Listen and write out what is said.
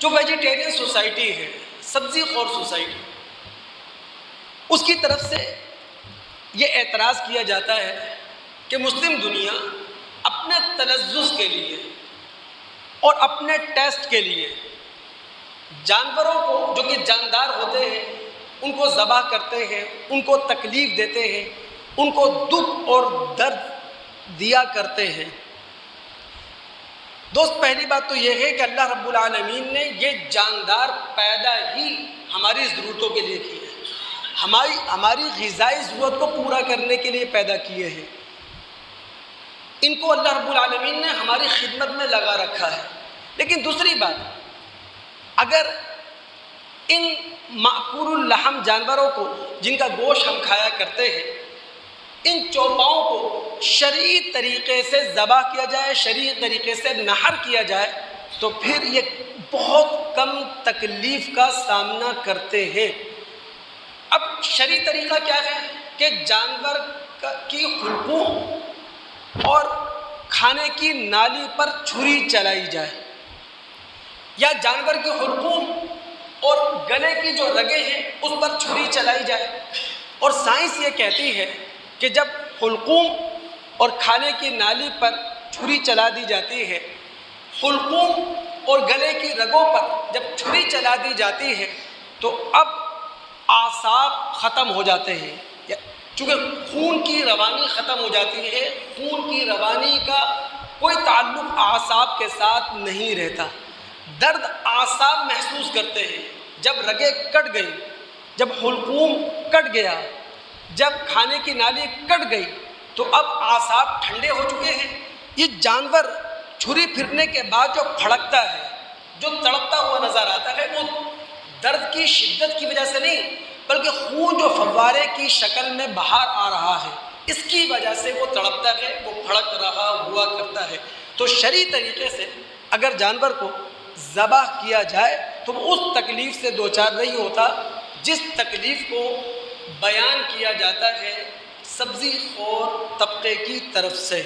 جو vegetarian society ہے، سبزی خور سوسائٹی، اس کی طرف سے یہ اعتراض کیا جاتا ہے کہ مسلم دنیا اپنے تلذذ کے لیے اور اپنے ٹیسٹ کے لیے جانوروں کو جو کہ جاندار ہوتے ہیں ان کو ذبح کرتے ہیں، ان کو تکلیف دیتے ہیں، ان کو دکھ اور درد دیا کرتے ہیں۔ دوست، پہلی بات تو یہ ہے کہ اللہ رب العالمین نے یہ جاندار پیدا ہی ہماری ضرورتوں کے لیے کی ہے، ہماری غذائی ضرورت کو پورا کرنے کے لیے پیدا کیے ہیں۔ ان کو اللہ رب العالمین نے ہماری خدمت میں لگا رکھا ہے۔ لیکن دوسری بات، اگر ان مأکول اللحم جانوروں کو جن کا گوشت ہم کھایا کرتے ہیں، ان چوپاؤں کو شرعی طریقے سے ذبح کیا جائے، شرعی طریقے سے نحر کیا جائے، تو پھر یہ بہت کم تکلیف کا سامنا کرتے ہیں۔ اب شرعی طریقہ کیا ہے کہ جانور کی حلقوم اور کھانے کی نالی پر چھری چلائی جائے، یا جانور کی حلقوم اور گلے کی جو رگیں ہیں اس پر چھری چلائی جائے۔ اور سائنس یہ کہتی ہے کہ جب حلقوم اور کھانے کی نالی پر چھری چلا دی جاتی ہے، حلقوم اور گلے کی رگوں پر جب چھری چلا دی جاتی ہے تو اب اعصاب ختم ہو جاتے ہیں، چونکہ خون کی روانی ختم ہو جاتی ہے، خون کی روانی کا کوئی تعلق اعصاب کے ساتھ نہیں رہتا۔ درد اعصاب محسوس کرتے ہیں۔ جب رگیں کٹ گئی، جب حلقوم کٹ گیا، جب کھانے کی نالی کٹ گئی، تو اب اعصاب ٹھنڈے ہو چکے ہیں۔ یہ جانور چھری پھرنے کے بعد جو پھڑکتا ہے، جو تڑپتا ہوا نظر آتا ہے، وہ درد کی شدت کی وجہ سے نہیں بلکہ خون جو فوارے کی شکل میں باہر آ رہا ہے اس کی وجہ سے وہ تڑپتا ہے، وہ پھڑک رہا ہوا کرتا ہے۔ تو شرعی طریقے سے اگر جانور کو ذبح کیا جائے تو وہ اس تکلیف سے دوچار نہیں ہوتا جس تکلیف کو بیان کیا جاتا ہے سبزی خور طبقے کی طرف سے۔